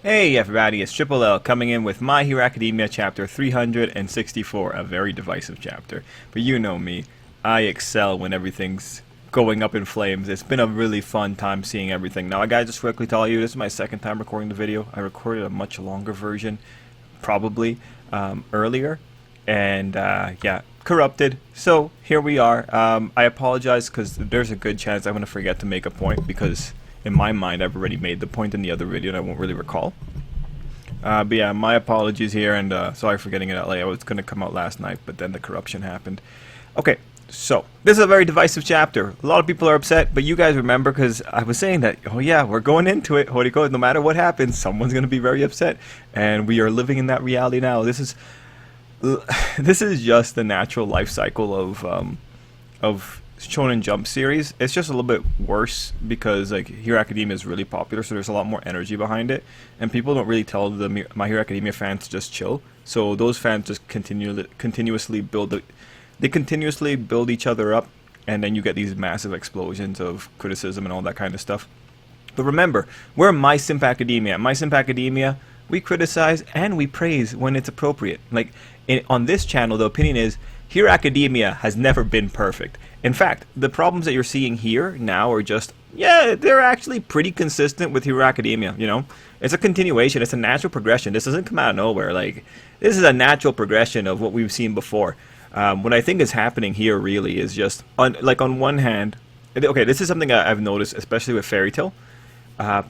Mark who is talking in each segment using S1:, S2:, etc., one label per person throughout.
S1: Hey everybody, it's Tripl-L coming in with My Hero Academia chapter 364, a very divisive chapter. But you know me, I excel when everything's going up in flames. It's been a really fun time seeing everything. Now I gotta just quickly tell you, this is my second time recording the video. I recorded a much longer version, probably, earlier. And yeah, corrupted. So here we are. I apologize because there's a good chance I'm going to forget to make a point because in my mind I've already made the point in the other video and I won't really recall. But yeah, my apologies here, and sorry for getting it out late. I was going to come out last night, but then the corruption happened. Okay, so this is a very divisive chapter. A lot of people are upset, but you guys remember because I was saying that, oh yeah, we're going into it. Horiko, no matter what happens, someone's going to be very upset, and we are living in that reality now. This is just the natural life cycle of Shonen Jump series. It's just a little bit worse because like Hero Academia is really popular, so there's a lot more energy behind it, and people don't really tell the My Hero Academia fans to just chill. So those fans just continuously build each other up, and then you get these massive explosions of criticism and all that kind of stuff. But remember, we're My Simp Academia. My Simp Academia, we criticize and we praise when it's appropriate. Like on this channel, the opinion is Hero Academia has never been perfect. In fact, the problems that you're seeing here now are just, yeah, they're actually pretty consistent with Hero Academia, you know? It's a continuation, it's a natural progression. This doesn't come out of nowhere. Like, this is a natural progression of what we've seen before. What I think is happening here really is just, on one hand, okay, this is something I've noticed, especially with Fairy Tail.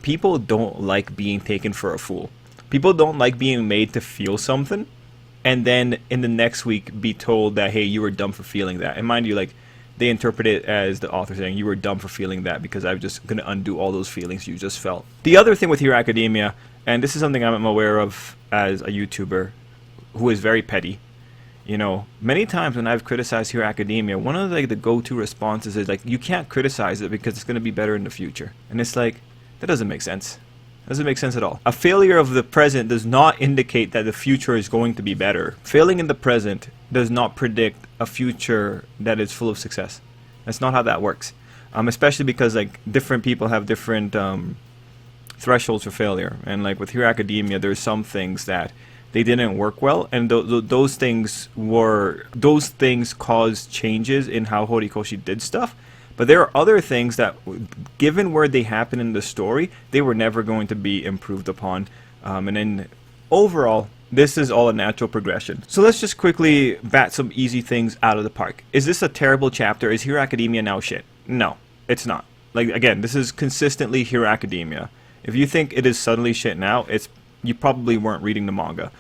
S1: People don't like being taken for a fool. People don't like being made to feel something, and then in the next week be told that, hey, you were dumb for feeling that. And mind you, like, they interpret it as the author saying, you were dumb for feeling that because I'm just going to undo all those feelings you just felt. The other thing with Hero Academia, and this is something I'm aware of as a YouTuber who is very petty, you know, many times when I've criticized Hero Academia, one of the go-to responses is like, you can't criticize it because it's going to be better in the future. And it's like, that doesn't make sense. Doesn't make sense at all. A failure of the present does not indicate that the future is going to be better. Failing in the present does not predict a future that is full of success. That's not how that works. Especially because like different people have different thresholds for failure. And like with Hero Academia, there's some things that they didn't work well, and those things caused changes in how Horikoshi did stuff. But there are other things that, given where they happen in the story, they were never going to be improved upon. And then, overall, this is all a natural progression. So let's just quickly bat some easy things out of the park. Is this a terrible chapter? Is Hero Academia now shit? No, it's not. Like, again, this is consistently Hero Academia. If you think it is suddenly shit now, you probably weren't reading the manga.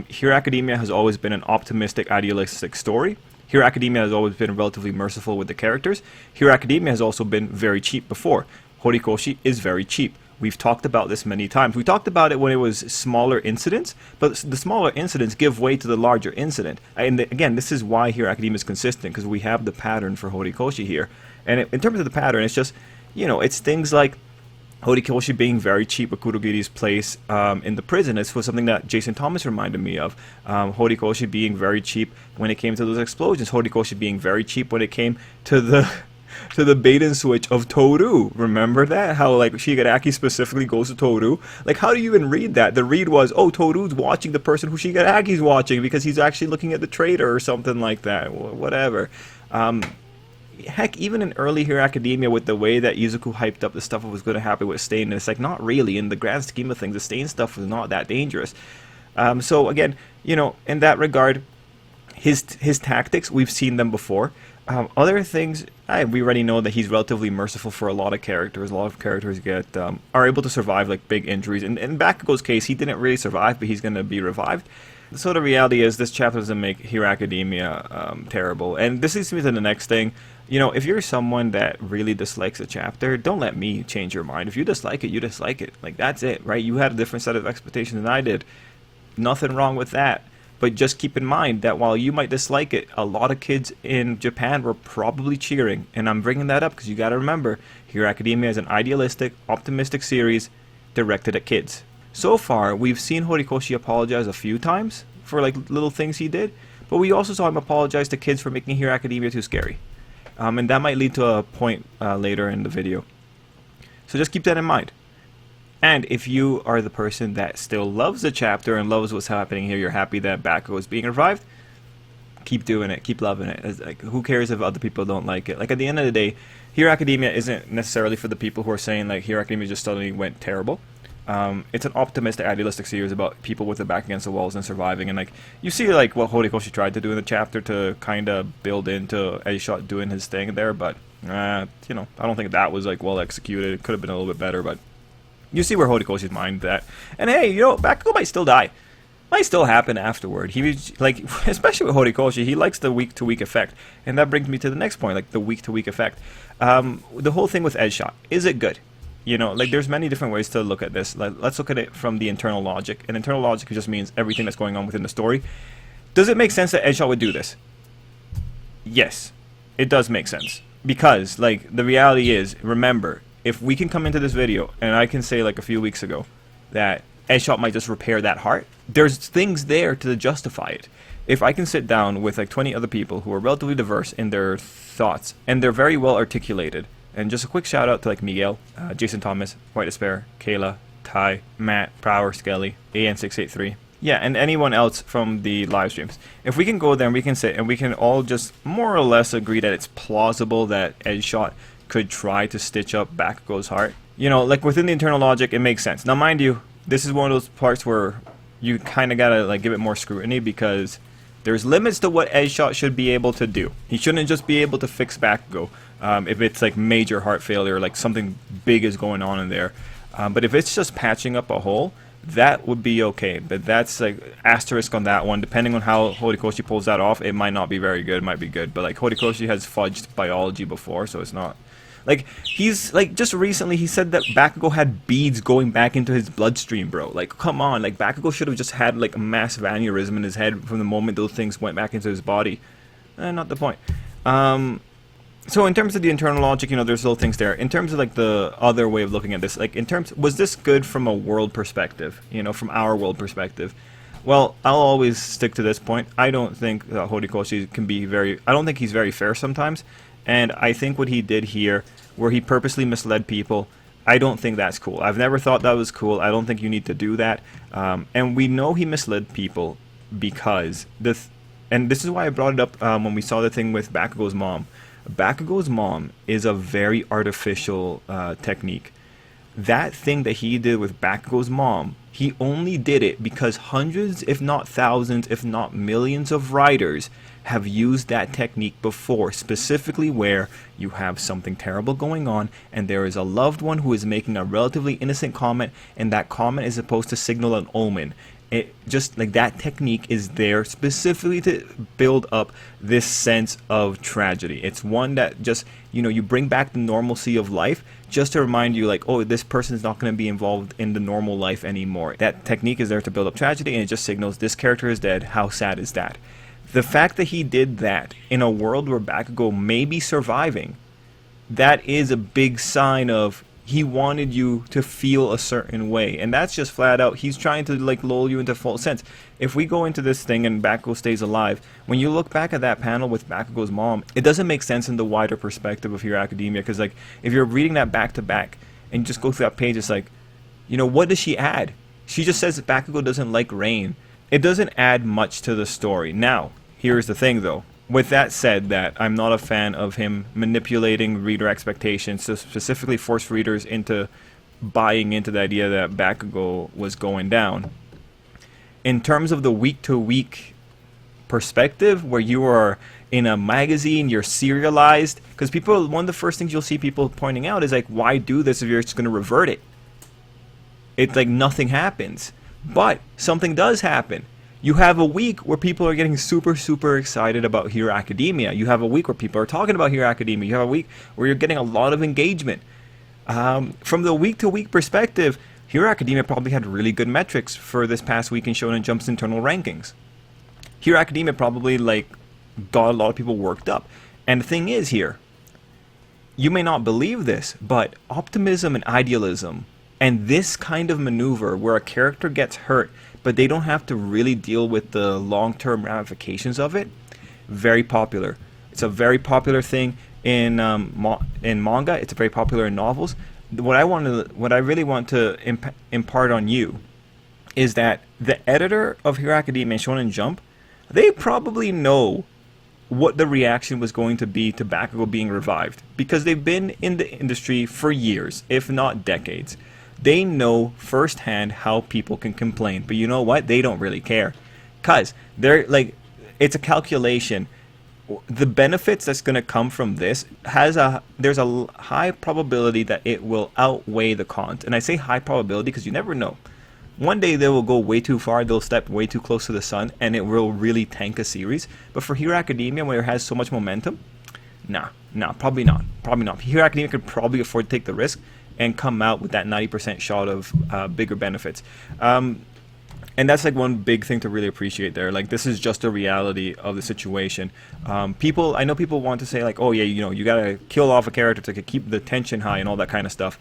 S1: Hero Academia has always been an optimistic, idealistic story. Hero Academia has always been relatively merciful with the characters. Hero Academia has also been very cheap before. Horikoshi is very cheap. We've talked about this many times. We talked about it when it was smaller incidents, but the smaller incidents give way to the larger incident. And again, this is why Hero Academia is consistent, because we have the pattern for Horikoshi here. And in terms of the pattern, it's just, you know, it's things like Horikoshi being very cheap with Kurogiri's place in the prison. This was something that Jason Thomas reminded me of. Horikoshi being very cheap when it came to those explosions. Horikoshi being very cheap when it came to the bait and switch of Toru. Remember that? How like Shigaraki specifically goes to Toru? Like, how do you even read that? The read was, oh, Toru's watching the person who Shigaraki's watching because he's actually looking at the traitor or something like that. Whatever. Heck, even in early Hero Academia, with the way that Izuku hyped up the stuff that was going to happen with Stain, and it's like, not really. In the grand scheme of things, the Stain stuff was not that dangerous. So again, you know, in that regard, his tactics, we've seen them before. Other things, we already know that he's relatively merciful for a lot of characters. A lot of characters are able to survive like big injuries. And in Bakugo's case, he didn't really survive, but he's going to be revived. So the reality is, this chapter doesn't make Hero Academia terrible. And this leads me to the next thing. You know, if you're someone that really dislikes a chapter, don't let me change your mind. If you dislike it, you dislike it. Like, that's it, right? You had a different set of expectations than I did. Nothing wrong with that. But just keep in mind that while you might dislike it, a lot of kids in Japan were probably cheering. And I'm bringing that up because you got to remember, Hero Academia is an idealistic, optimistic series directed at kids. So far, we've seen Horikoshi apologize a few times for like little things he did, but we also saw him apologize to kids for making Hero Academia too scary. And that might lead to a point later in the video. So just keep that in mind. And if you are the person that still loves the chapter and loves what's happening here, you're happy that Bakugo is being revived, keep doing it, keep loving it. It's like, who cares if other people don't like it? Like, at the end of the day, Hero Academia isn't necessarily for the people who are saying like Hero Academia just suddenly went terrible. It's an optimistic, idealistic series about people with their back against the walls and surviving. And like, you see like what Horikoshi tried to do in the chapter to kind of build into Edgeshot doing his thing there, but you know, I don't think that was like well executed. It could have been a little bit better, but you see where Horikoshi's mind at. And hey, you know, Bakugo might still die. Might still happen afterward. He was like, especially with Horikoshi, he likes the week-to-week effect, and that brings me to the next point, like the week-to-week effect. The whole thing with Edgeshot, is it good? You know, like there's many different ways to look at this. Like, let's look at it from the internal logic, and internal logic just means everything that's going on within the story. Does it make sense that Edgeshot would do this? Yes, it does make sense, because like the reality is, remember, if we can come into this video and I can say like a few weeks ago that Edgeshot might just repair that heart, there's things there to justify it. If I can sit down with like 20 other people who are relatively diverse in their thoughts and they're very well articulated, and just a quick shout out to like Miguel, Jason Thomas, White Despair, Kayla, Ty, Matt, Prower, Skelly, AN683, yeah, and anyone else from the live streams. If we can go there and we can sit and we can all just more or less agree that it's plausible that Edgeshot could try to stitch up Bakugo's heart, you know, like within the internal logic, it makes sense. Now, mind you, this is one of those parts where you kind of gotta like give it more scrutiny, because there's limits to what Edgeshot should be able to do. He shouldn't just be able to fix Bakugo if it's like major heart failure, like something big is going on in there. But if it's just patching up a hole, that would be okay. But that's like asterisk on that one. Depending on how Horikoshi pulls that off, it might not be very good, it might be good. But like Horikoshi has fudged biology before, so it's not. Like, he's, like, just recently he said that Bakugo had beads going back into his bloodstream, bro. Like, come on. Like, Bakugo should have just had, like, a massive aneurysm in his head from the moment those things went back into his body. Not the point. So in terms of the internal logic, you know, there's little things there. In terms of, like, the other way of looking at this, like, in terms, was this good from a world perspective? You know, from our world perspective? Well, I'll always stick to this point. I don't think Horikoshi can be very, I don't think he's very fair sometimes. And I think what he did here, where he purposely misled people, I don't think that's cool. I've never thought that was cool. I don't think you need to do that. And we know he misled people because and this is why I brought it up when we saw the thing with Bakugo's mom. Bakugo's mom is a very artificial technique. That thing that he did with Bakugo's mom, he only did it because hundreds, if not thousands, if not millions of writers have used that technique before, specifically where you have something terrible going on and there is a loved one who is making a relatively innocent comment, and that comment is supposed to signal an omen. It just like that technique is there specifically to build up this sense of tragedy. It's one that just, you know, you bring back the normalcy of life just to remind you like, oh, this person is not going to be involved in the normal life anymore. That technique is there to build up tragedy, and it just signals this character is dead. How sad is that? The fact that he did that in a world where Bakugo may be surviving, that is a big sign of he wanted you to feel a certain way. And that's just flat out, he's trying to like lull you into false sense. If we go into this thing and Bakugo stays alive, when you look back at that panel with Bakugo's mom, it doesn't make sense in the wider perspective of Hero Academia. Because like, if you're reading that back to back and you just go through that page, it's like, you know, what does she add? She just says that Bakugo doesn't like rain. It doesn't add much to the story. Now, here's the thing though. With that said, that I'm not a fan of him manipulating reader expectations to specifically force readers into buying into the idea that Bakugo was going down. In terms of the week-to-week perspective, where you are in a magazine, you're serialized, because people, one of the first things you'll see people pointing out is like, why do this if you're just going to revert it? It's like nothing happens. But something does happen. You have a week where people are getting super, super excited about Hero Academia. You have a week where people are talking about Hero Academia. You have a week where you're getting a lot of engagement. From the week-to-week perspective, Hero Academia probably had really good metrics for this past week in Shonen Jump's internal rankings. Hero Academia probably like got a lot of people worked up. And the thing is here, you may not believe this, but optimism and idealism and this kind of maneuver where a character gets hurt but they don't have to really deal with the long-term ramifications of it, very popular. It's a very popular thing in manga. It's very popular in novels. what I really want to impart on you is that the editor of Hero Academia and Shonen Jump, they probably know what the reaction was going to be to Bakugo being revived, because they've been in the industry for years, if not decades. They know firsthand how people can complain, but you know what? They don't really care, cause they're like, it's a calculation. The benefits that's going to come from this there's a high probability that it will outweigh the cons, and I say high probability because you never know. One day they will go way too far, they'll step way too close to the sun, and it will really tank a series. But for Hero Academia, where it has so much momentum, probably not. Hero Academia could probably afford to take the risk and come out with that 90% shot of bigger benefits. And that's like one big thing to really appreciate there. Like, this is just a reality of the situation. I know people want to say like, oh yeah, you gotta kill off a character to keep the tension high and all that kind of stuff.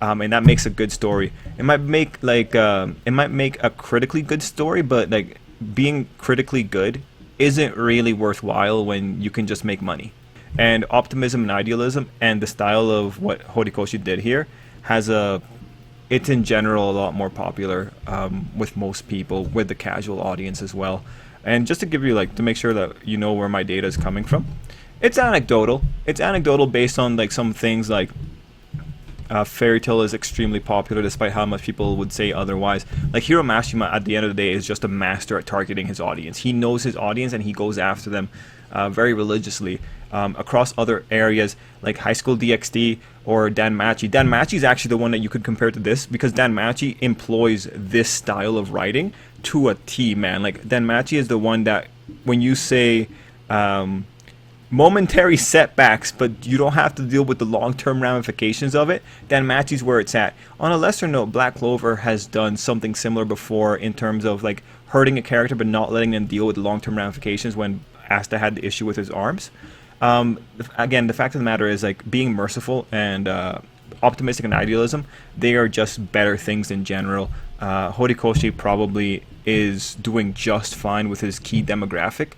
S1: And that makes a good story. It might make a critically good story, but like, being critically good isn't really worthwhile when you can just make money. And optimism and idealism and the style of what Horikoshi did here it's in general a lot more popular with most people, with the casual audience as well. And just to give you to make sure that you know where my data is coming from, it's anecdotal. It's anecdotal based on like some things like Fairy Tail is extremely popular despite how much people would say otherwise. Like, Hiro Mashima at the end of the day is just a master at targeting his audience. He knows his audience and he goes after them very religiously. Across other areas like High School DxD or Danmachi. Danmachi is actually the one that you could compare to this, because Danmachi employs this style of writing to a T, man. Like, Danmachi is the one that when you say momentary setbacks, but you don't have to deal with the long-term ramifications of it, Danmachi's where it's at. On a lesser note, Black Clover has done something similar before in terms of like hurting a character but not letting them deal with the long-term ramifications when Asta had the issue with his arms. Again, the fact of the matter is, like, being merciful and optimistic and idealism, they are just better things in general. Horikoshi probably is doing just fine with his key demographic,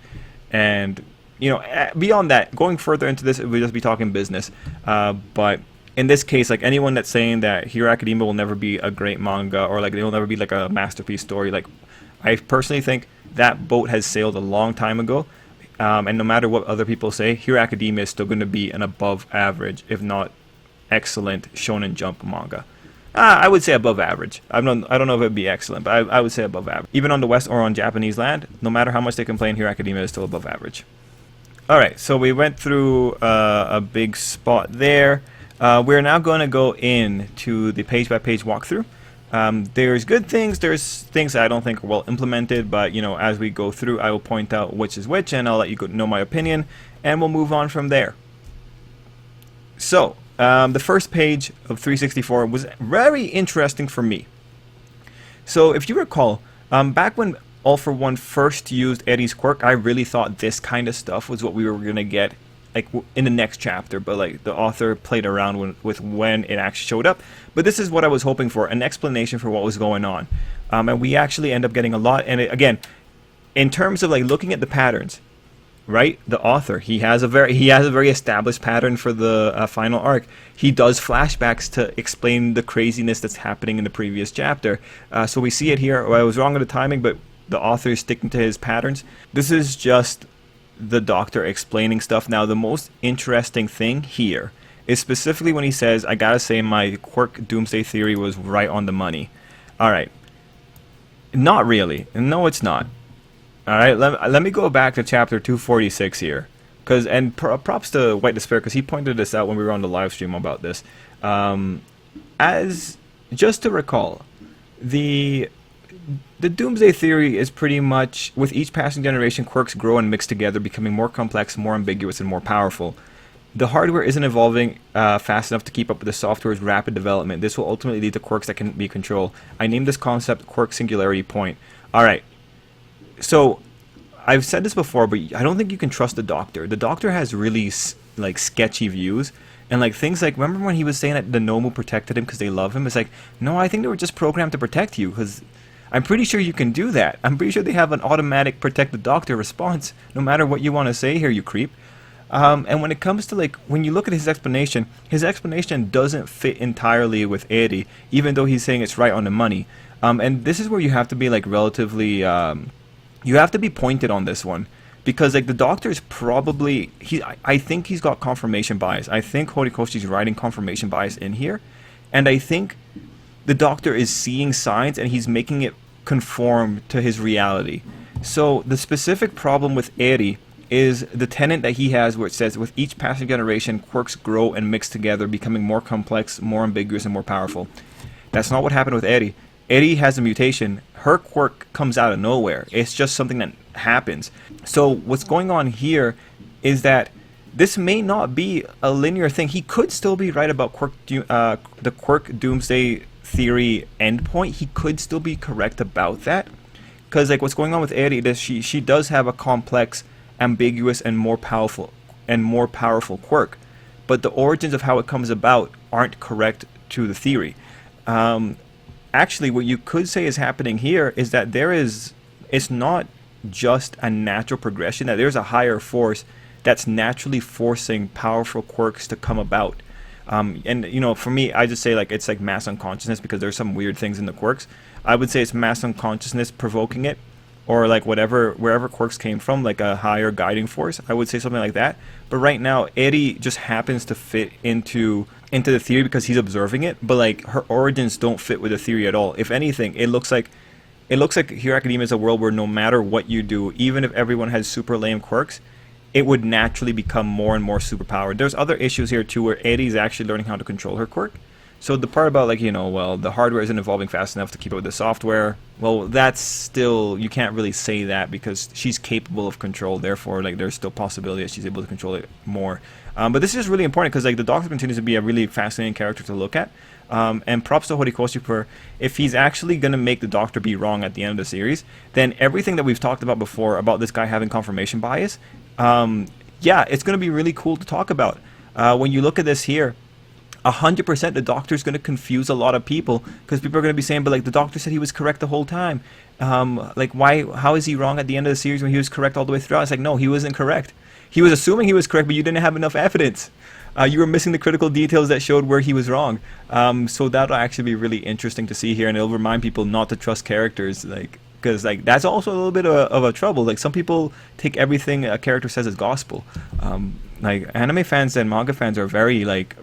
S1: and beyond that, going further into this, we'll just be talking business. But in this case, like, anyone that's saying that Hero Academia will never be a great manga, or like it will never be like a masterpiece story, like, I personally think that boat has sailed a long time ago. And no matter what other people say, Hero Academia is still going to be an above average, if not excellent, Shonen Jump manga. I would say above average. I don't know if it would be excellent, but I would say above average. Even on the West or on Japanese land, no matter how much they complain, Hero Academia is still above average. Alright, so we went through a big spot there. We're now going to go into the page-by-page walkthrough. There's good things, there's things that I don't think are well implemented, but as we go through, I will point out which is which, and I'll let you know my opinion, and we'll move on from there. So, the first page of 364 was very interesting for me. So, if you recall, back when All For One first used Eddie's quirk, I really thought this kind of stuff was what we were going to get like in the next chapter, but like the author played around with when it actually showed up. But this is what I was hoping for, an explanation for what was going on. And we actually end up getting a lot. And again, in terms of like looking at the patterns, right? The author, he has a very established pattern for the final arc. He does flashbacks to explain the craziness that's happening in the previous chapter. So we see it here. I was wrong with the timing, but the author is sticking to his patterns. This is just the Doctor explaining stuff. Now, the most interesting thing here is specifically when he says, I gotta say my Quirk Doomsday theory was right on the money. Alright. Not really. No, it's not. Alright, let me go back to chapter 246 here. And props to White Despair, because he pointed this out when we were on the live stream about this. Just to recall, the Doomsday theory is pretty much, with each passing generation, quirks grow and mix together, becoming more complex, more ambiguous, and more powerful. The hardware isn't evolving fast enough to keep up with the software's rapid development. This will ultimately lead to quirks that can be controlled. I named this concept Quirk Singularity Point. Alright, so I've said this before, but I don't think you can trust the Doctor. The Doctor has really like sketchy views. And like things like, remember when he was saying that the Nomu protected him because they love him? It's like, no, I think they were just programmed to protect you, because I'm pretty sure you can do that. I'm pretty sure they have an automatic protect the Doctor response, no matter what you want to say here, you creep. And when it comes to like when you look at his explanation doesn't fit entirely with Eri, even though he's saying it's right on the money. And this is where you have to be like relatively, you have to be pointed on this one, because like the doctor is probably I think he's got confirmation bias. I think Horikoshi's writing confirmation bias in here, and I think the doctor is seeing signs and he's making it conform to his reality. So the specific problem with Eri is the tenet that he has where it says with each passing generation quirks grow and mix together, becoming more complex, more ambiguous, and more powerful. That's not what happened with Eri. Eri has a mutation. Her quirk comes out of nowhere. It's just something that happens. So what's going on here is that this may not be a linear thing. He could still be right about the Quirk Doomsday theory endpoint. He could still be correct about that, because like what's going on with Eri is she does have a complex, ambiguous, and more powerful quirk, but the origins of how it comes about aren't correct to the theory. Actually, what you could say is happening here is that it's not just a natural progression, that there's a higher force that's naturally forcing powerful quirks to come about. And you know, for me, I just say like it's like mass unconsciousness, because there's some weird things in the quirks. I would say it's mass unconsciousness provoking it, or like wherever quirks came from, like a higher guiding force. I would say something like that. But right now, Eri just happens to fit into the theory because he's observing it. But like her origins don't fit with the theory at all. If anything, it looks like Hero Academia is a world where no matter what you do, even if everyone has super lame quirks, it would naturally become more and more superpowered. There's other issues here too, where Eri's actually learning how to control her quirk. So the part about like, you know, well, the hardware isn't evolving fast enough to keep up with the software, well, that's still, you can't really say that, because she's capable of control. Therefore, like, there's still possibility that she's able to control it more. But this is just really important, because like the Doctor continues to be a really fascinating character to look at. And props to Horikoshi for, if he's actually going to make the Doctor be wrong at the end of the series, then everything that we've talked about before about this guy having confirmation bias, yeah, it's going to be really cool to talk about. When you look at this here, 100% the Doctor's going to confuse a lot of people, because people are going to be saying, but like the Doctor said he was correct the whole time. Like, how is he wrong at the end of the series when he was correct all the way throughout? It's like, no, he wasn't correct. He was assuming he was correct, but you didn't have enough evidence. You were missing the critical details that showed where he was wrong. So that'll actually be really interesting to see here, and it'll remind people not to trust characters, like, because like that's also a little bit of a trouble. Like, some people take everything a character says as gospel. Like, anime fans and manga fans are very like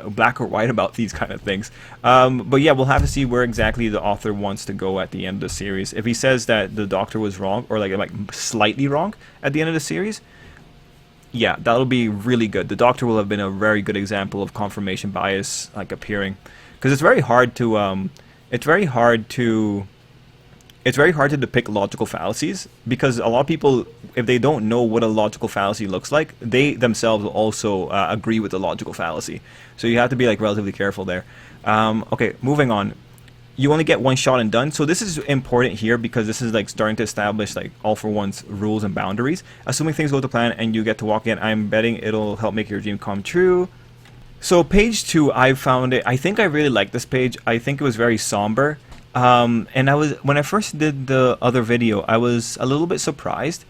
S1: black or white about these kind of things. But yeah, we'll have to see where exactly the author wants to go at the end of the series. If he says that the Doctor was wrong, or like slightly wrong at the end of the series, yeah, that'll be really good. The Doctor will have been a very good example of confirmation bias like appearing, because it's very hard to depict logical fallacies, because a lot of people, if they don't know what a logical fallacy looks like, they themselves will also agree with the logical fallacy. So you have to be like relatively careful there. Okay, moving on. You only get one shot and done. So this is important here, because this is like starting to establish like All for One's rules and boundaries. Assuming things go to plan and you get to walk in, I'm betting it'll help make your dream come true. So page 2, I found it. I think I really like this page. I think it was very somber. And when I first did the other video, I was a little bit surprised,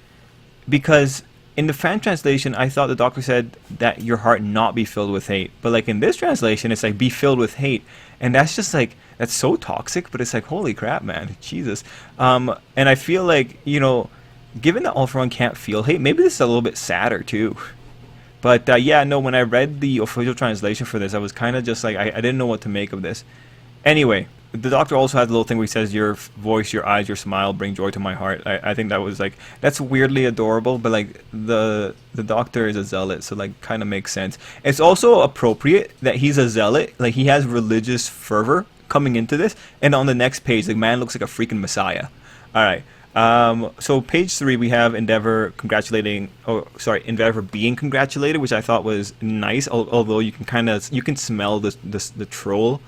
S1: because in the fan translation, I thought the Doctor said that your heart not be filled with hate. But like in this translation, it's like be filled with hate. And that's just like, that's so toxic, but it's like, holy crap, man, Jesus. And I feel like, you know, given that All for One can't feel hate, maybe this is a little bit sadder too. But yeah, no, when I read the official translation for this, I was kind of just like, I didn't know what to make of this. Anyway, the Doctor also has a little thing where he says, your voice, your eyes, your smile bring joy to my heart. I think that was like, that's weirdly adorable, but like the Doctor is a zealot, so like kind of makes sense. It's also appropriate that he's a zealot, like he has religious fervor coming into this, and on the next page, the man looks like a freaking messiah. Alright, so page 3, we have Endeavor being congratulated, which I thought was nice, although you can smell the troll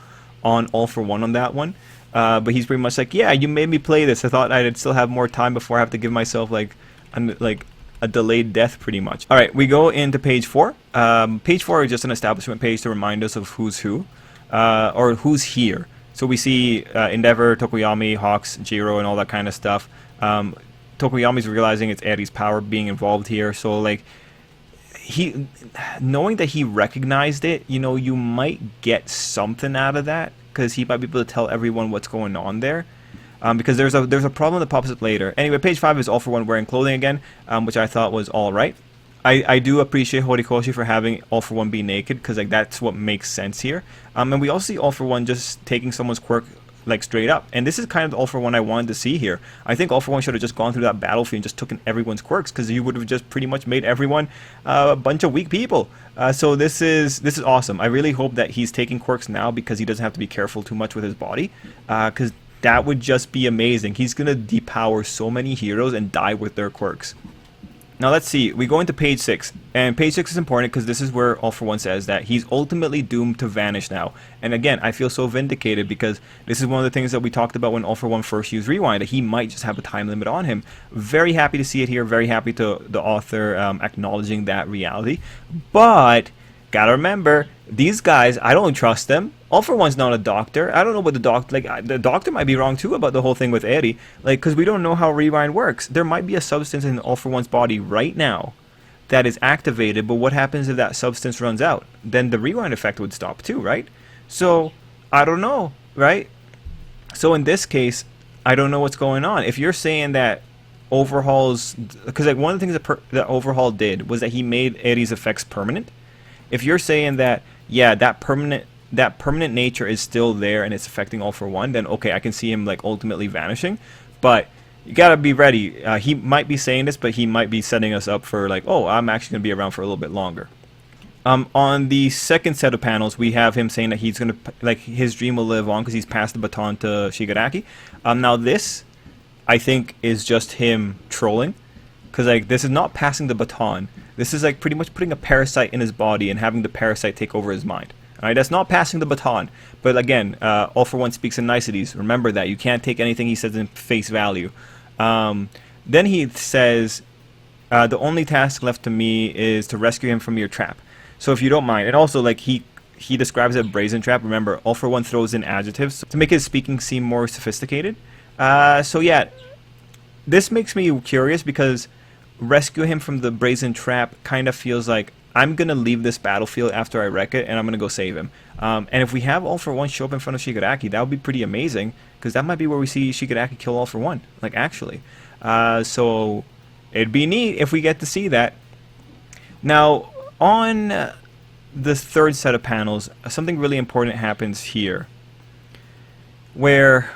S1: on All for One on that one. But he's pretty much like, yeah, you made me play this. I thought I'd still have more time before I have to give myself like a delayed death, pretty much. All right, we go into page 4. Page 4 is just an establishment page to remind us of who's who, or who's here. So we see Endeavor, Tokoyami, Hawks, Jiro, and all that kind of stuff. Tokoyami's realizing it's Eri's power being involved here, so like he, knowing that he recognized it, you know, you might get something out of that, because he might be able to tell everyone what's going on there. Because there's a problem that pops up later. Anyway, page 5 is All for One wearing clothing again, which I thought was all right. I do appreciate Horikoshi for having All for One be naked, because like that's what makes sense here. And we also see All for One just taking someone's quirk like straight up, and this is kind of the All for One I wanted to see here. I think All for One should have just gone through that battlefield and just taken everyone's quirks, because you would have just pretty much made everyone a bunch of weak people. So this is awesome. I really hope that he's taking quirks now, because he doesn't have to be careful too much with his body, because that would just be amazing. He's gonna depower so many heroes and die with their quirks. Now let's see, we go into page 6, and page 6 is important because this is where All for One says that he's ultimately doomed to vanish now. And again, I feel so vindicated, because this is one of the things that we talked about when All for One first used Rewind, that he might just have a time limit on him. Very happy to see it here, very happy to the author acknowledging that reality. But gotta remember, these guys, I don't trust them. All for One's not a doctor. I don't know what the doctor, like, the doctor might be wrong too about the whole thing with Eri, like, because we don't know how Rewind works. There might be a substance in All for One's body right now that is activated, but what happens if that substance runs out? Then the Rewind effect would stop too, right? So, I don't know, right? So in this case, I don't know what's going on. If you're saying that Overhaul's, because like one of the things that Overhaul did was that he made Eri's effects permanent. If you're saying that, yeah, that permanent nature is still there and it's affecting All for One, then okay, I can see him like ultimately vanishing. But you gotta be ready. He might be saying this, but he might be setting us up for like, oh, I'm actually gonna be around for a little bit longer. On the second set of panels, we have him saying that he's gonna, like, his dream will live on because he's passed the baton to Shigaraki. Now this, I think, is just him trolling, because like this is not passing the baton. This is like pretty much putting a parasite in his body and having the parasite take over his mind. Alright, that's not passing the baton. But again, All for One speaks in niceties. Remember that. You can't take anything he says in face value. Then he says, the only task left to me is to rescue him from your trap. So if you don't mind. And also, like, he describes it as a brazen trap. Remember, All for One throws in adjectives to make his speaking seem more sophisticated. So yeah, this makes me curious, because rescue him from the brazen trap kind of feels like I'm going to leave this battlefield after I wreck it, and I'm going to go save him. And if we have All for One show up in front of Shigaraki, that would be pretty amazing, because that might be where we see Shigaraki kill All for One, like, actually. So it'd be neat if we get to see that. Now, on the third set of panels, something really important happens here, where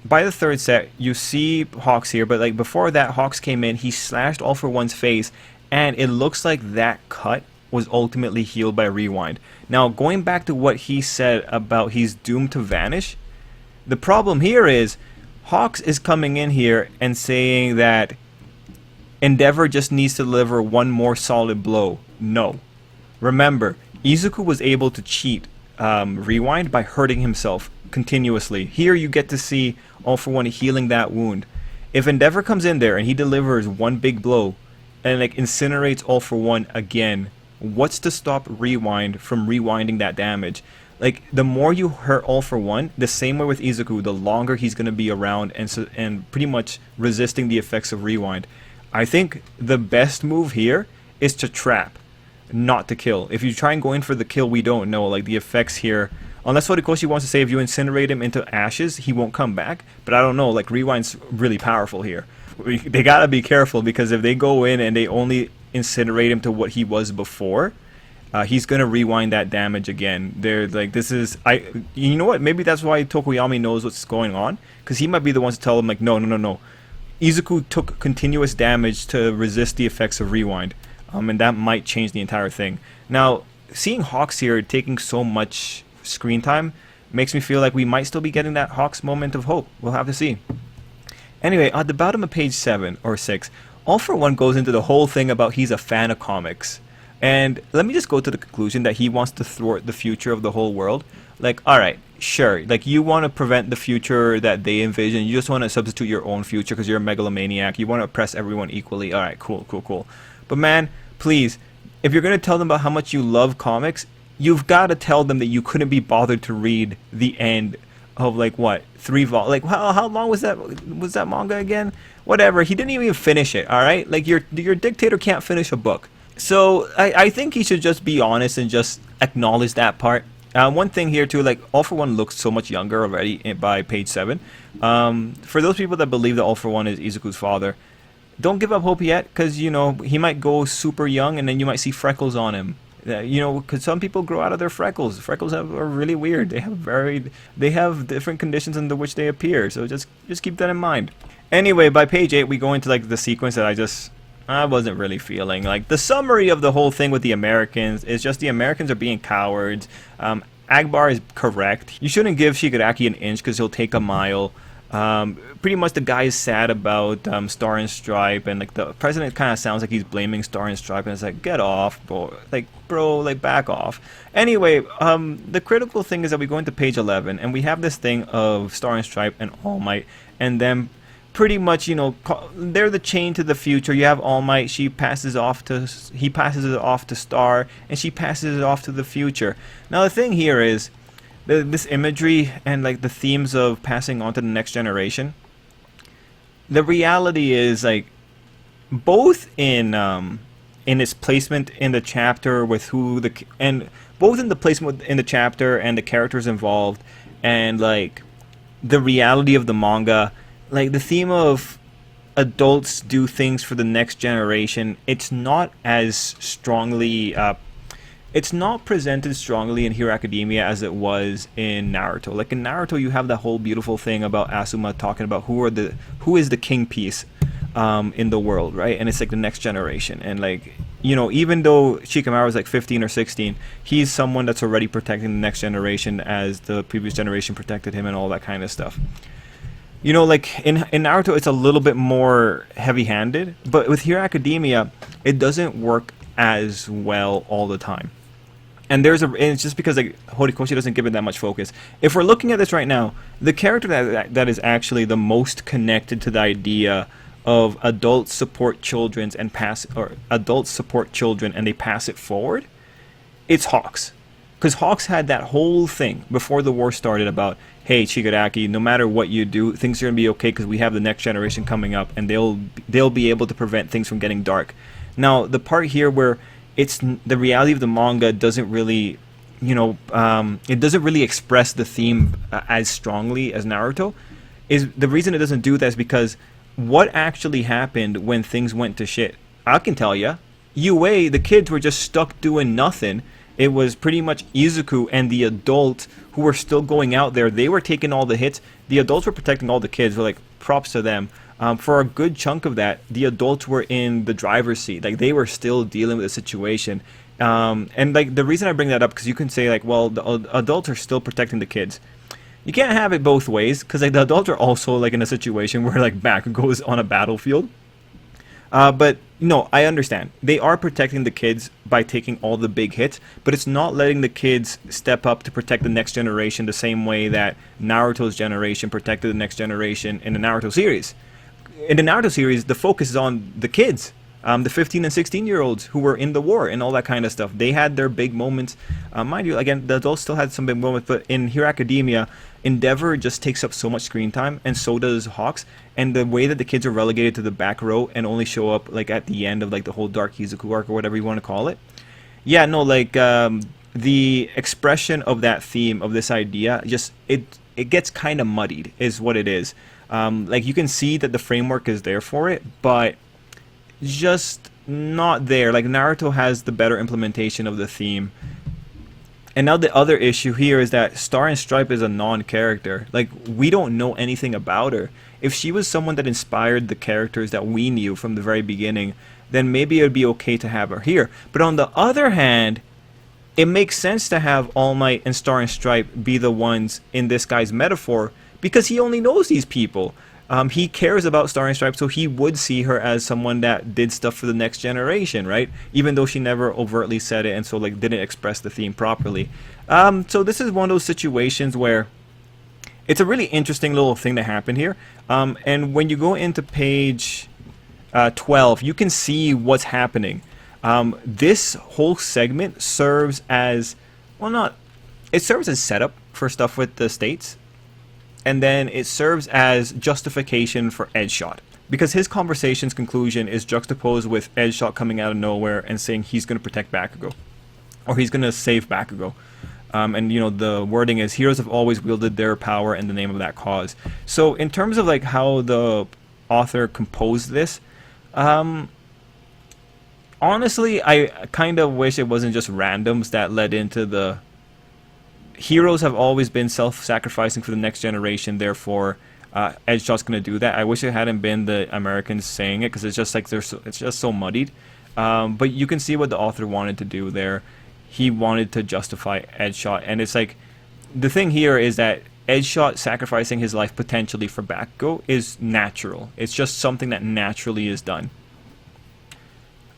S1: by the third set, you see Hawks here, but like before that, Hawks came in, he slashed All for One's face, and it looks like that cut was ultimately healed by Rewind. Now, going back to what he said about he's doomed to vanish, the problem here is Hawks is coming in here and saying that Endeavor just needs to deliver one more solid blow. No. Remember, Izuku was able to cheat Rewind by hurting himself continuously. Here you get to see All for One healing that wound. If Endeavor comes in there and he delivers one big blow and like incinerates All for One again, what's to stop Rewind from rewinding that damage? Like, the more you hurt All for One, the same way with Izuku, the longer he's going to be around and pretty much resisting the effects of Rewind. I think the best move here is to trap, not to kill. If you try and go in for the kill, we don't know. Like, the effects here, unless Horikoshi wants to say if you incinerate him into ashes, he won't come back. But I don't know, like, Rewind's really powerful here. They gotta be careful, because if they go in and they only incinerate him to what he was before, he's gonna rewind that damage again. They're like, this is, you know what, maybe that's why Tokoyami knows what's going on, because he might be the ones to tell him like, no, Izuku took continuous damage to resist the effects of Rewind, and that might change the entire thing. Now, seeing Hawks here taking so much screen time makes me feel like we might still be getting that Hawks moment of hope. We'll have to see. Anyway, at the bottom of page 7 or 6, All for One goes into the whole thing about he's a fan of comics. And let me just go to the conclusion that he wants to thwart the future of the whole world. Like, alright, sure, like, you want to prevent the future that they envision. You just want to substitute your own future because you're a megalomaniac. You want to oppress everyone equally. Alright, cool. But man, please, if you're going to tell them about how much you love comics, you've got to tell them that you couldn't be bothered to read the end of, like, what, 3 vol, like, how long was that manga again? Whatever, he didn't even finish it, alright? Like, your dictator can't finish a book. So I think he should just be honest and just acknowledge that part. One thing here too, like All for One looks so much younger already by page 7. For those people that believe that All for One is Izuku's father, don't give up hope yet, because you know he might go super young and then you might see freckles on him. You know, because some people grow out of their freckles. Freckles are really weird. They have different conditions under which they appear. So just keep that in mind. Anyway, by page 8 we go into like the sequence that I wasn't really feeling. Like the summary of the whole thing with the Americans is just the Americans are being cowards. Agbar is correct. You shouldn't give Shigaraki an inch because he'll take a mile. Pretty much the guy is sad about Star and Stripe, and like the president kind of sounds like he's blaming Star and Stripe, and it's like, get off, bro, like back off. Anyway, the critical thing is that we go into page 11 and we have this thing of Star and Stripe and All Might, and them pretty much, you know, they're the chain to the future. You have All Might, he passes it off to Star, and she passes it off to the future. Now the thing here is this imagery and like the themes of passing on to the next generation. The reality is like both in its placement in the chapter with both in the placement in the chapter and the characters involved, and like the reality of the manga, like the theme of adults do things for the next generation. It's not as strongly it's not presented strongly in Hero Academia as it was in Naruto. Like in Naruto, you have that whole beautiful thing about Asuma talking about who is the king piece in the world, right? And it's like the next generation. And like, you know, even though Shikamaru is like 15 or 16, he's someone that's already protecting the next generation as the previous generation protected him and all that kind of stuff. You know, like in Naruto, it's a little bit more heavy-handed, but with Hero Academia, it doesn't work as well all the time. And it's just because like Horikoshi doesn't give it that much focus. If we're looking at this right now, the character that is actually the most connected to the idea of adults support children and adults support children and they pass it forward, it's Hawks. Because Hawks had that whole thing before the war started about, hey Shigaraki, no matter what you do, things are gonna be okay because we have the next generation coming up and they'll be able to prevent things from getting dark. Now the part here where it's the reality of the manga doesn't really, you know, it doesn't really express the theme as strongly as Naruto. Is the reason it doesn't do that is because what actually happened when things went to shit? I can tell ya. UA, the kids were just stuck doing nothing. It was pretty much Izuku and the adult who were still going out there. They were taking all the hits. The adults were protecting all the kids. We're like, props to them. For a good chunk of that, the adults were in the driver's seat. Like, they were still dealing with the situation. And, like, the reason I bring that up, because you can say, like, well, the adults are still protecting the kids. You can't have it both ways, because, like, the adults are also, like, in a situation where, like, back goes on a battlefield. But, no, I understand. They are protecting the kids by taking all the big hits, but it's not letting the kids step up to protect the next generation the same way that Naruto's generation protected the next generation in the Naruto series. In the Naruto series, the focus is on the kids, the 15 and 16-year-olds who were in the war and all that kind of stuff. They had their big moments. Mind you, again, the adults still had some big moments, but in Hero Academia, Endeavor just takes up so much screen time, and so does Hawks. And the way that the kids are relegated to the back row and only show up like at the end of like the whole Dark Izuku arc or whatever you want to call it. Yeah, no, like the expression of that theme of this idea just it gets kind of muddied, is what it is. Like you can see that the framework is there for it, but just not there. Like Naruto has the better implementation of the theme. And now the other issue here is that Star and Stripe is a non-character. Like, we don't know anything about her. If she was someone that inspired the characters that we knew from the very beginning, then maybe it would be okay to have her here. But on the other hand, it makes sense to have All Might and Star and Stripe be the ones in this guy's metaphor, because he only knows these people. He cares about Star and Stripe, so he would see her as someone that did stuff for the next generation, right? Even though she never overtly said it, and so like didn't express the theme properly. So this is one of those situations where it's a really interesting little thing that happened here. And when you go into page 12, you can see what's happening. This whole segment serves as, it serves as setup for stuff with the states. And then it serves as justification for Edgeshot. because his conversation's conclusion is juxtaposed with Edgeshot coming out of nowhere and saying he's going to protect Bakugo, or he's going to save Bakugo. And you know, the wording is, heroes have always wielded their power in the name of that cause. So in terms of like how the author composed this, honestly, I kind of wish it wasn't just randoms that led into the heroes have always been self-sacrificing for the next generation, therefore Edgeshot's going to do that. I wish it hadn't been the Americans saying it, because it's just like it's just so muddied. But you can see what the author wanted to do there. He wanted to justify Edgeshot, and it's like, the thing here is that Edgeshot sacrificing his life potentially for Bakugo is natural. It's just something that naturally is done.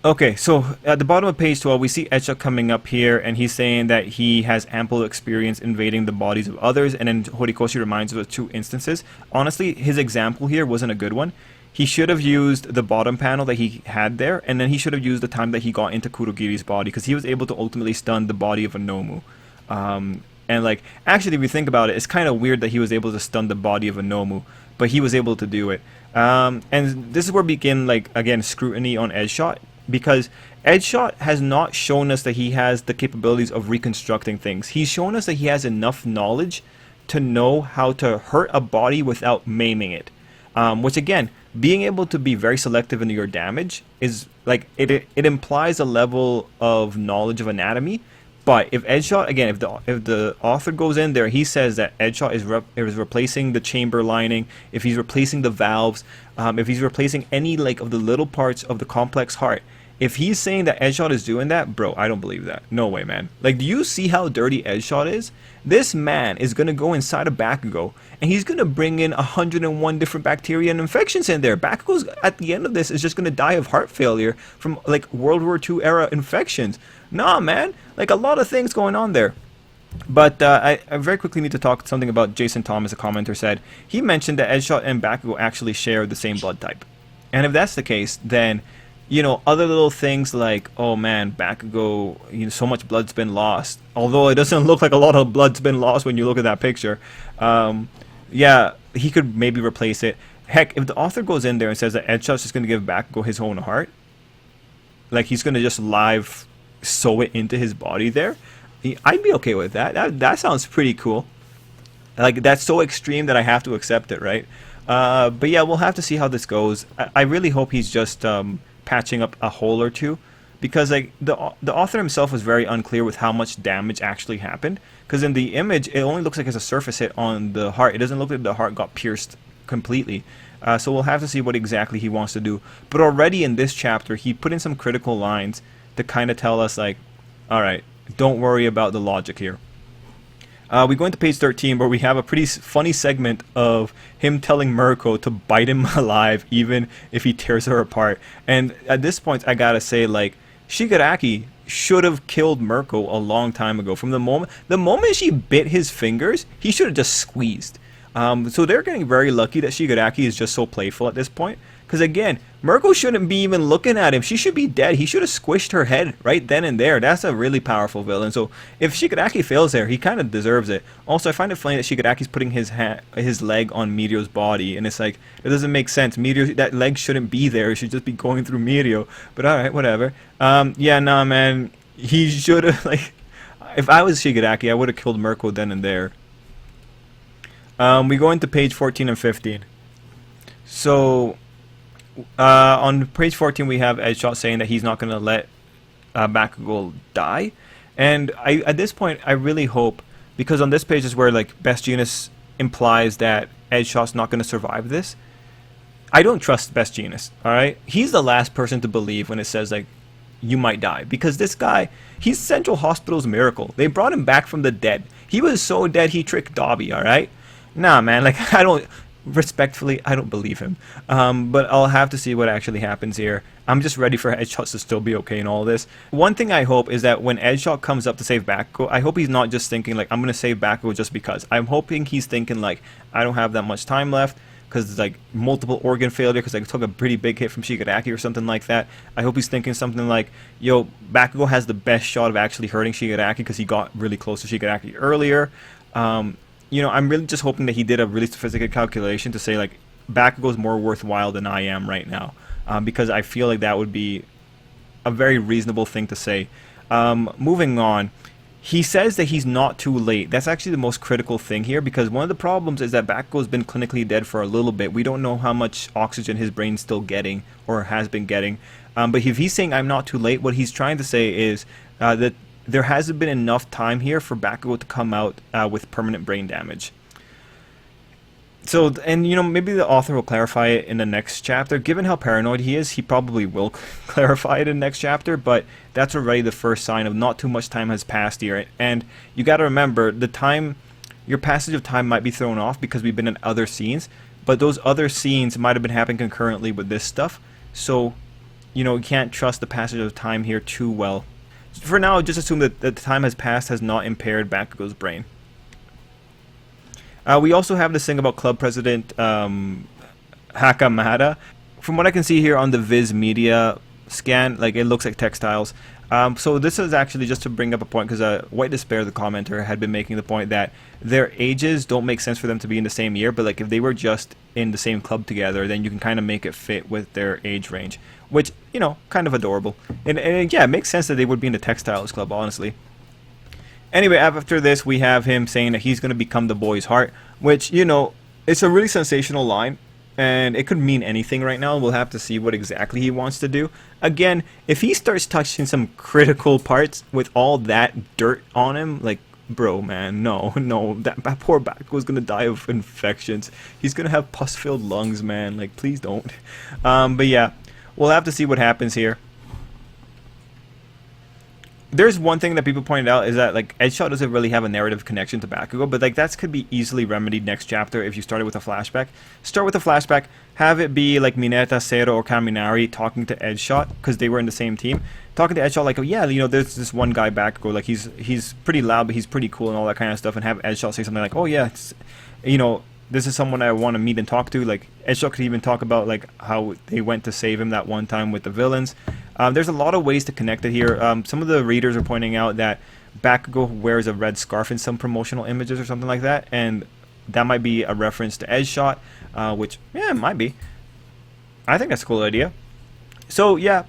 S1: Okay, so at the bottom of page 12, we see Edgeshot coming up here, and he's saying that he has ample experience invading the bodies of others, and then Horikoshi reminds us of 2 instances. Honestly, his example here wasn't a good one. He should have used the bottom panel that he had there, and then he should have used the time that he got into Kurogiri's body, because he was able to ultimately stun the body of a Nomu. And like, actually, if you think about it, it's kind of weird that he was able to stun the body of a Nomu, but he was able to do it. And this is where we begin, like, again, scrutiny on Edgeshot, because Edgeshot has not shown us that he has the capabilities of reconstructing things. He's shown us that he has enough knowledge to know how to hurt a body without maiming it. Which again, being able to be very selective in your damage is like, it implies a level of knowledge of anatomy. But if Edgeshot, again, if the author goes in there, he says that Edgeshot is replacing the chamber lining, if he's replacing the valves, if he's replacing any like of the little parts of the complex heart. If he's saying that Edgeshot is doing that, bro, I don't believe that. No way, man. Like, do you see how dirty Edgeshot is? This man is going to go inside of Bakugo, and he's going to bring in 101 different bacteria and infections in there. Bakugo's, at the end of this, is just going to die of heart failure from, like, World War II era infections. Nah, man. Like, a lot of things going on there. But I very quickly need to talk something about Jason Thomas, a commenter said. He mentioned that Edgeshot and Bakugo actually share the same blood type. And if that's the case, then, you know, other little things like, oh man, Bakugo, you know, so much blood's been lost. Although it doesn't look like a lot of blood's been lost when you look at that picture. Yeah, he could maybe replace it. Heck, if the author goes in there and says that Edgeshot's just going to give Bakugo his own heart, like he's going to just live sew it into his body there, I'd be okay with that. That sounds pretty cool. Like, that's so extreme that I have to accept it, right? But yeah, we'll have to see how this goes. I really hope he's just patching up a hole or two, because like the author himself was very unclear with how much damage actually happened, because in the image it only looks like it's a surface hit on the heart. It doesn't look like the heart got pierced completely. So we'll have to see what exactly he wants to do. But already in this chapter, he put in some critical lines to kind of tell us, like, alright, don't worry about the logic here. We go into page 13, where we have a pretty funny segment of him telling Murko to bite him alive even if he tears her apart. And at this point, I gotta say, like, Shigaraki should have killed Murko a long time ago. From the moment she bit his fingers, he should have just squeezed. So they're getting very lucky that Shigaraki is just so playful at this point. Because again, Murko shouldn't be even looking at him. She should be dead. He should have squished her head right then and there. That's a really powerful villain. So if Shigaraki fails there, he kind of deserves it. Also, I find it funny that Shigaraki's putting his leg on Mirio's body. And it's like, it doesn't make sense. Mirio, that leg shouldn't be there. It should just be going through Mirio. But alright, whatever. Yeah, nah, man. He should have, like... If I was Shigaraki, I would have killed Murko then and there. We go into page 14 and 15. So... on page 14 we have Edgeshot saying that he's not going to let Bakugo die, and at this point I really hope, because on this page is where like Best Jeanist implies that Edgeshot's not going to survive this. I don't trust Best Jeanist, alright? He's the last person to believe when it says like you might die, because this guy, he's Central Hospital's miracle. They brought him back from the dead. He was so dead he tricked Dobby, alright? Nah, man, like respectfully, I don't believe him. But I'll have to see what actually happens here. I'm just ready for Edgeshot to still be okay in all this. One thing I hope is that when Edgeshot comes up to save Bakugo, I hope he's not just thinking like, I'm going to save Bakugo just because. I'm hoping he's thinking like, I don't have that much time left, because it's like multiple organ failure, because I took a pretty big hit from Shigaraki or something like that. I hope he's thinking something like, yo, Bakugo has the best shot of actually hurting Shigaraki because he got really close to Shigaraki earlier. You know, I'm really just hoping that he did a really sophisticated calculation to say, like, Bakugo's more worthwhile than I am right now, because I feel like that would be a very reasonable thing to say. Moving on, he says that he's not too late. That's actually the most critical thing here, because one of the problems is that Bakugo's been clinically dead for a little bit. We don't know how much oxygen his brain's still getting or has been getting. But if he's saying I'm not too late, what he's trying to say is that there hasn't been enough time here for Bakugo to come out with permanent brain damage. So, and you know, maybe the author will clarify it in the next chapter. Given how paranoid he is, he probably will clarify it in the next chapter, but that's already the first sign of not too much time has passed here. And you got to remember, the time, your passage of time might be thrown off because we've been in other scenes, but those other scenes might have been happening concurrently with this stuff. So, you know, you can't trust the passage of time here too well. For now, just assume that the time has passed has not impaired Bakugo's brain. We also have this thing about Club President Hakamada. From what I can see here on the Viz Media scan, like, it looks like textiles. So this is actually just to bring up a point, because White Despair, the commenter, had been making the point that their ages don't make sense for them to be in the same year, but like if they were just in the same club together, then you can kind of make it fit with their age range, which, you know, kind of adorable. And yeah, it makes sense that they would be in the textiles club, honestly. Anyway, after this, we have him saying that he's going to become the boy's heart, which, you know, it's a really sensational line, and it could mean anything right now. We'll have to see what exactly he wants to do. Again, if he starts touching some critical parts with all that dirt on him, like, bro, man, no, that poor Bakugo's going to die of infections. He's going to have pus-filled lungs, man. Like, please don't. But yeah, we'll have to see what happens here. There's one thing that people pointed out is that, like, Edgeshot doesn't really have a narrative connection to Bakugo, but like that could be easily remedied next chapter if you started with a flashback. Start with a flashback, have it be like Mineta, Seiro, or Kaminari talking to Edgeshot, because they were in the same team. Talking to Edgeshot like, oh yeah, you know, there's this one guy Bakugo, like he's pretty loud, but he's pretty cool and all that kind of stuff, and have Edgeshot say something like, oh yeah, you know, this is someone I want to meet and talk to. Like, Edgeshot could even talk about like how they went to save him that one time with the villains. There's a lot of ways to connect it here. Some of the readers are pointing out that Bakugo wears a red scarf in some promotional images or something like that, and that might be a reference to Edgeshot, which, yeah, it might be. I think that's a cool idea. So, yeah,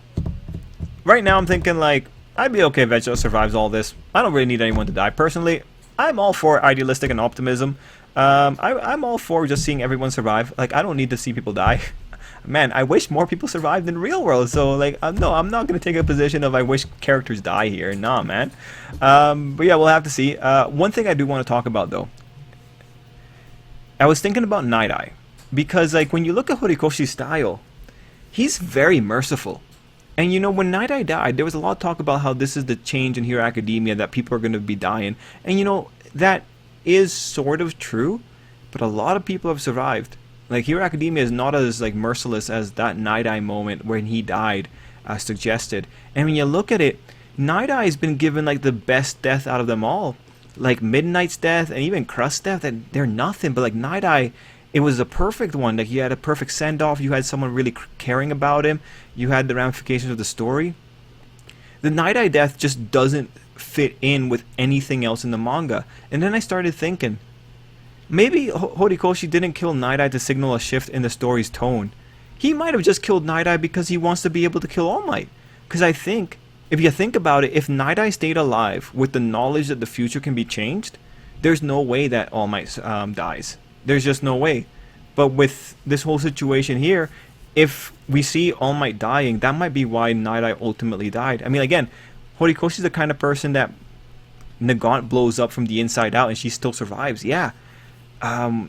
S1: right now I'm thinking, like, I'd be okay if Edgeshot survives all this. I don't really need anyone to die. Personally, I'm all for idealistic and optimism. I'm all for just seeing everyone survive. Like, I don't need to see people die. Man, I wish more people survived in real world. So, like, no, I'm not going to take a position of I wish characters die here. Nah, man. But yeah, we'll have to see. One thing I do want to talk about, though. I was thinking about Night Eye. Because, like, when you look at Horikoshi's style, he's very merciful. And, you know, when Night Eye died, there was a lot of talk about how this is the change in Hero Academia, that people are going to be dying. And, you know, that is sort of true. But a lot of people have survived. Like, Hero Academia is not as, like, merciless as that Night Eye moment when he died suggested. And when you look at it, Night Eye has been given, like, the best death out of them all. Like, Midnight's death and even Crust's death, that they're nothing. But, like, Night Eye, it was the perfect one. Like, you had a perfect send-off. You had someone really caring about him. You had the ramifications of the story. The Night Eye death just doesn't fit in with anything else in the manga. And then I started thinking, maybe Horikoshi didn't kill Night Eye to signal a shift in the story's tone. He might have just killed Night Eye because he wants to be able to kill All Might. Because I think, if you think about it, if Night Eye stayed alive with the knowledge that the future can be changed, there's no way that All Might dies. There's just no way. But with this whole situation here, if we see All Might dying, that might be why Night Eye ultimately died. I mean, again, Horikoshi's the kind of person that Nagant blows up from the inside out and she still survives. Yeah. Yeah,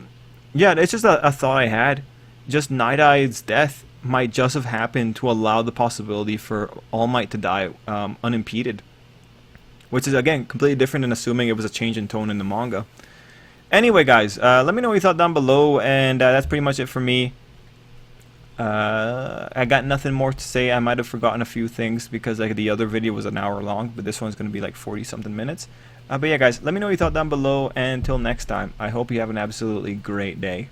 S1: it's just a thought I had. Just Night Eye's death might just have happened to allow the possibility for All Might to die unimpeded. Which is, again, completely different than assuming it was a change in tone in the manga. Anyway, guys, let me know what you thought down below, and that's pretty much it for me. I got nothing more to say. I might have forgotten a few things because like the other video was an hour long, but this one's going to be like 40-something minutes. But yeah, guys, let me know what you thought down below, and until next time, I hope you have an absolutely great day.